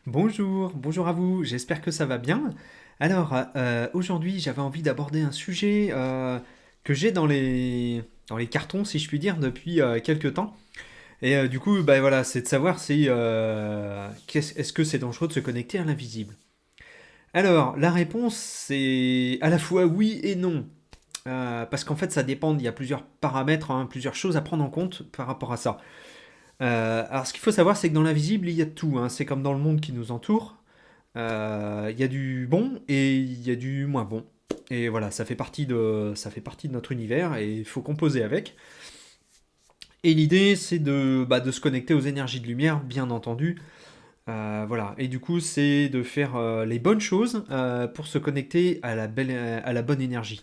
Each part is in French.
Bonjour, bonjour à vous, j'espère que ça va bien. Alors, aujourd'hui, j'avais envie d'aborder un sujet que j'ai dans les cartons, si je puis dire, depuis quelques temps. Et du coup, bah, voilà, c'est de savoir si, est-ce que c'est dangereux de se connecter à l'invisible. Alors, la réponse, c'est à la fois oui et non. Parce qu'en fait, ça dépend, il y a plusieurs paramètres, hein, plusieurs choses à prendre en compte par rapport à ça. Alors, ce qu'il faut savoir, c'est que dans l'invisible, il y a de tout, hein. C'est comme dans le monde qui nous entoure. Il y a du bon et il y a du moins bon. Et voilà, ça fait partie de notre univers et il faut composer avec. Et l'idée, c'est de se connecter aux énergies de lumière, bien entendu. Voilà. Et du coup, c'est de faire les bonnes choses pour se connecter à la bonne énergie.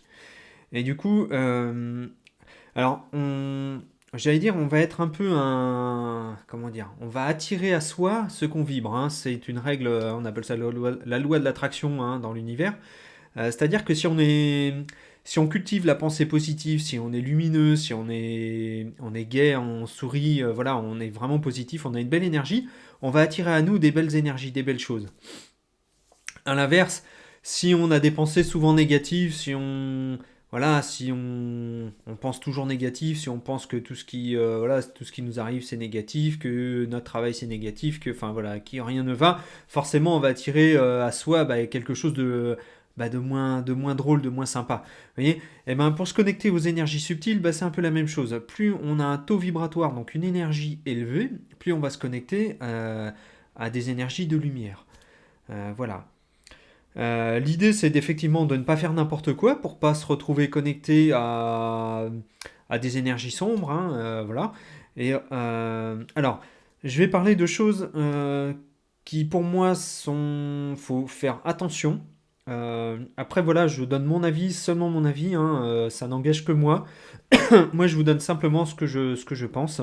Et du coup, alors, j'allais dire, on va être un peu un. Comment dire? On va attirer à soi ce qu'on vibre, hein. C'est une règle, on appelle ça la loi de l'attraction, hein, dans l'univers. C'est-à-dire que si on cultive la pensée positive, si on est lumineux, si on est gai, on sourit, voilà, on est vraiment positif, on a une belle énergie, on va attirer à nous des belles énergies, des belles choses. À l'inverse, si on a des pensées souvent négatives, si on pense toujours négatif, si on pense que tout ce qui nous arrive c'est négatif, que notre travail c'est négatif, que, enfin voilà, que rien ne va, forcément on va attirer à soi quelque chose de moins drôle, de moins sympa. Vous voyez? Et ben pour se connecter aux énergies subtiles, c'est un peu la même chose. Plus on a un taux vibratoire, donc une énergie élevée, plus on va se connecter à des énergies de lumière. Voilà. L'idée, c'est d'effectivement de ne pas faire n'importe quoi pour pas se retrouver connecté à des énergies sombres, hein, voilà. Et alors, je vais parler de choses qui, pour moi, faut faire attention. Après, voilà, je donne mon avis, seulement mon avis, hein, ça n'engage que moi. Moi, je vous donne simplement ce que je pense.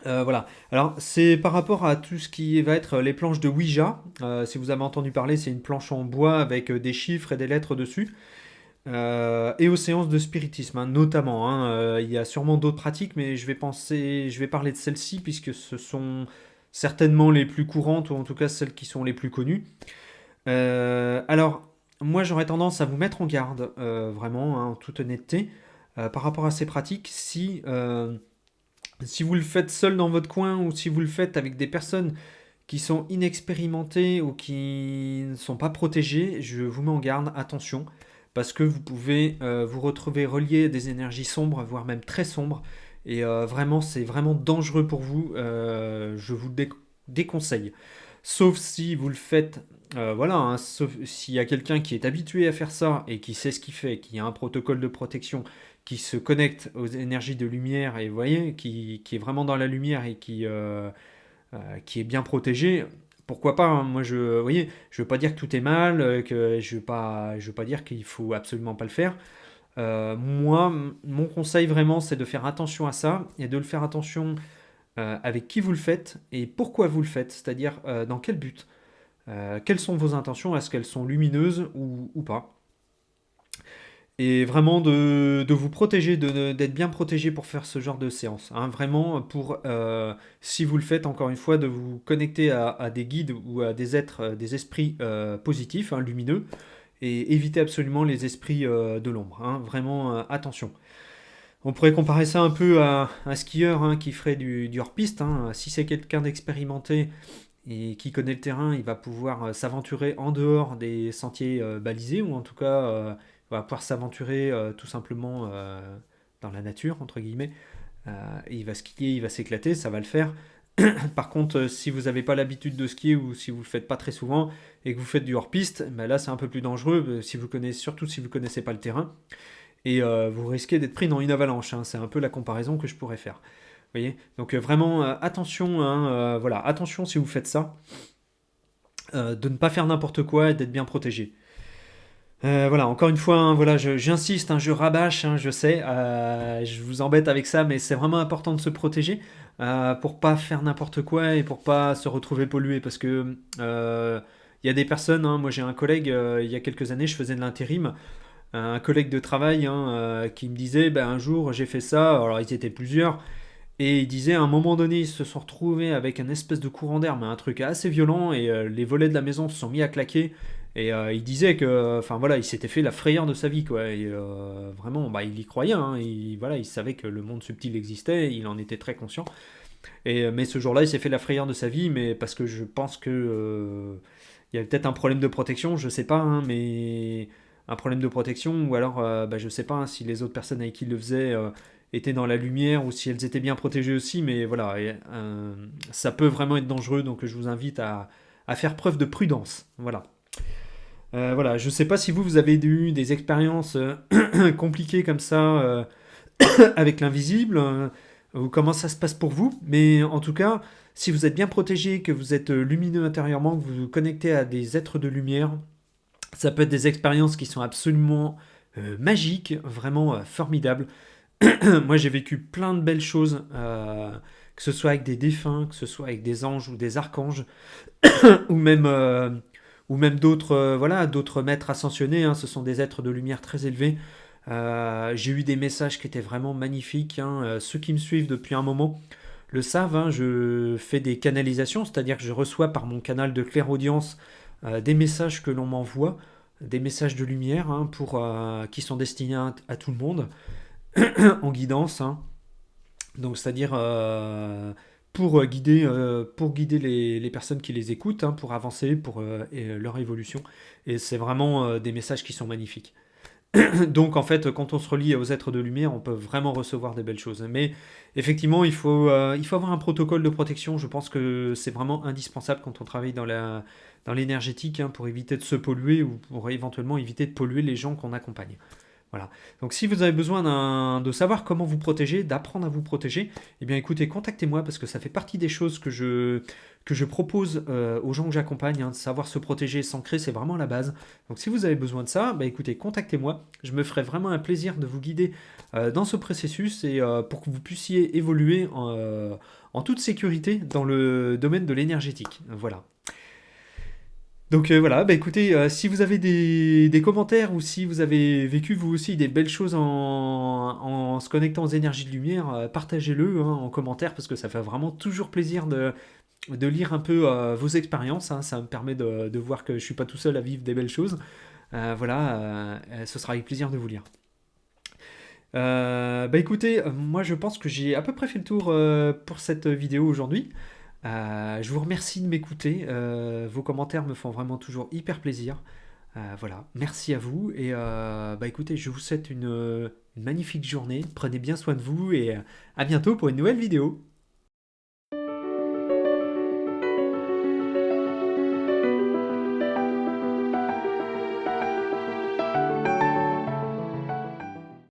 Voilà. Alors, c'est par rapport à tout ce qui va être les planches de Ouija. Si vous avez entendu parler, c'est une planche en bois avec des chiffres et des lettres dessus. Et aux séances de spiritisme, hein, notamment, hein. Il y a sûrement d'autres pratiques, mais je vais parler de celles-ci puisque ce sont certainement les plus courantes, ou en tout cas celles qui sont les plus connues. Alors, moi, j'aurais tendance à vous mettre en garde, vraiment, hein, en toute honnêteté, par rapport à ces pratiques. Si vous le faites seul dans votre coin ou si vous le faites avec des personnes qui sont inexpérimentées ou qui ne sont pas protégées, je vous mets en garde, attention, parce que vous pouvez vous retrouver relié à des énergies sombres, voire même très sombres, et vraiment, c'est vraiment dangereux pour vous, je vous déconseille. Sauf si vous le faites, voilà, hein, sauf s'il y a quelqu'un qui est habitué à faire ça et qui sait ce qu'il fait, qui a un protocole de protection, qui se connecte aux énergies de lumière et vous voyez, qui est vraiment dans la lumière et qui est bien protégé. Pourquoi pas, hein. Moi, vous voyez, je veux pas dire que tout est mal, que je veux pas dire qu'il faut absolument pas le faire. Moi, mon conseil vraiment, c'est de faire attention à ça et de le faire attention avec qui vous le faites et pourquoi vous le faites, c'est-à-dire dans quel but. Quelles sont vos intentions? Est-ce qu'elles sont lumineuses ou pas? Et vraiment de vous protéger, d'être bien protégé pour faire ce genre de séance, hein. Vraiment, si vous le faites, encore une fois, de vous connecter à des guides ou à des êtres, des esprits positifs, hein, lumineux, et éviter absolument les esprits de l'ombre, hein. Vraiment, attention. On pourrait comparer ça un peu à un skieur, hein, qui ferait du hors-piste, hein. Si c'est quelqu'un d'expérimenté et qui connaît le terrain, il va pouvoir s'aventurer en dehors des sentiers balisés, ou en tout cas, il va pouvoir s'aventurer tout simplement dans la nature, entre guillemets. Et il va skier, il va s'éclater, ça va le faire. Par contre, si vous n'avez pas l'habitude de skier ou si vous ne le faites pas très souvent et que vous faites du hors-piste, ben là c'est un peu plus dangereux, surtout si vous ne connaissez pas le terrain. Et vous risquez d'être pris dans une avalanche, hein. C'est un peu la comparaison que je pourrais faire. Vous voyez? Donc vraiment, attention, hein, voilà, attention si vous faites ça, de ne pas faire n'importe quoi et d'être bien protégé. Voilà, encore une fois, hein, voilà, j'insiste, hein, je rabâche, hein, je sais, je vous embête avec ça, mais c'est vraiment important de se protéger pour pas faire n'importe quoi et pour pas se retrouver pollué. Parce que il y a des personnes, hein, moi j'ai un collègue, il y a quelques années, je faisais de l'intérim, un collègue de travail, hein, qui me disait, ben, un jour j'ai fait ça, alors ils étaient plusieurs, Et il disait à un moment donné, ils se sont retrouvés avec un espèce de courant d'air, mais un truc assez violent, et les volets de la maison se sont mis à claquer. Et il disait que, enfin voilà, il s'était fait la frayeur de sa vie, quoi. Et vraiment, bah, il y croyait, hein. Voilà, il savait que le monde subtil existait, il en était très conscient. Mais ce jour-là, il s'est fait la frayeur de sa vie, mais parce que je pense que il y avait peut-être un problème de protection, je sais pas, hein, mais un problème de protection, ou alors bah, je sais pas, hein, si les autres personnes avec qui il le faisait étaient dans la lumière, ou si elles étaient bien protégées aussi, mais voilà, ça peut vraiment être dangereux, donc je vous invite à faire preuve de prudence. Voilà. Voilà, je sais pas si vous avez eu des expériences compliquées comme ça avec l'invisible, ou comment ça se passe pour vous. Mais en tout cas, si vous êtes bien protégé, que vous êtes lumineux intérieurement, que vous vous connectez à des êtres de lumière, ça peut être des expériences qui sont absolument magiques, vraiment formidables. Moi, j'ai vécu plein de belles choses, que ce soit avec des défunts, que ce soit avec des anges ou des archanges, ou même, euh, ou même d'autres voilà, d'autres maîtres ascensionnés, hein. Ce sont des êtres de lumière très élevés. J'ai eu des messages qui étaient vraiment magnifiques, hein. Ceux qui me suivent depuis un moment le savent, hein. Je fais des canalisations, c'est-à-dire que je reçois par mon canal de clairaudience des messages que l'on m'envoie, des messages de lumière, hein, qui sont destinés à tout le monde, en guidance, hein. Donc, c'est-à-dire pour guider les personnes qui les écoutent, hein, pour avancer, pour leur évolution. Et c'est vraiment des messages qui sont magnifiques. Donc en fait, quand on se relie aux êtres de lumière, on peut vraiment recevoir des belles choses. Mais effectivement, il faut avoir un protocole de protection. Je pense que c'est vraiment indispensable quand on travaille dans l'énergétique, hein, pour éviter de se polluer ou pour éventuellement éviter de polluer les gens qu'on accompagne. Voilà. Donc si vous avez besoin de savoir comment vous protéger, d'apprendre à vous protéger, eh bien écoutez, contactez-moi parce que ça fait partie des choses que je propose aux gens que j'accompagne, hein, de savoir se protéger et s'ancrer, c'est vraiment la base. Donc si vous avez besoin de ça, bah écoutez, contactez-moi. Je me ferai vraiment un plaisir de vous guider dans ce processus et pour que vous puissiez évoluer en toute sécurité dans le domaine de l'énergétique. Voilà. Donc voilà, bah écoutez, si vous avez des commentaires ou si vous avez vécu vous aussi des belles choses en se connectant aux énergies de lumière, partagez-le, hein, en commentaire parce que ça fait vraiment toujours plaisir de lire un peu vos expériences, hein. Ça me permet de voir que je suis pas tout seul à vivre des belles choses. Voilà, ce sera avec plaisir de vous lire. Bah écoutez, moi je pense que j'ai à peu près fait le tour pour cette vidéo aujourd'hui. Je vous remercie de m'écouter. Vos commentaires me font vraiment toujours hyper plaisir. Voilà, merci à vous. Et bah écoutez, je vous souhaite une magnifique journée. Prenez bien soin de vous et à bientôt pour une nouvelle vidéo.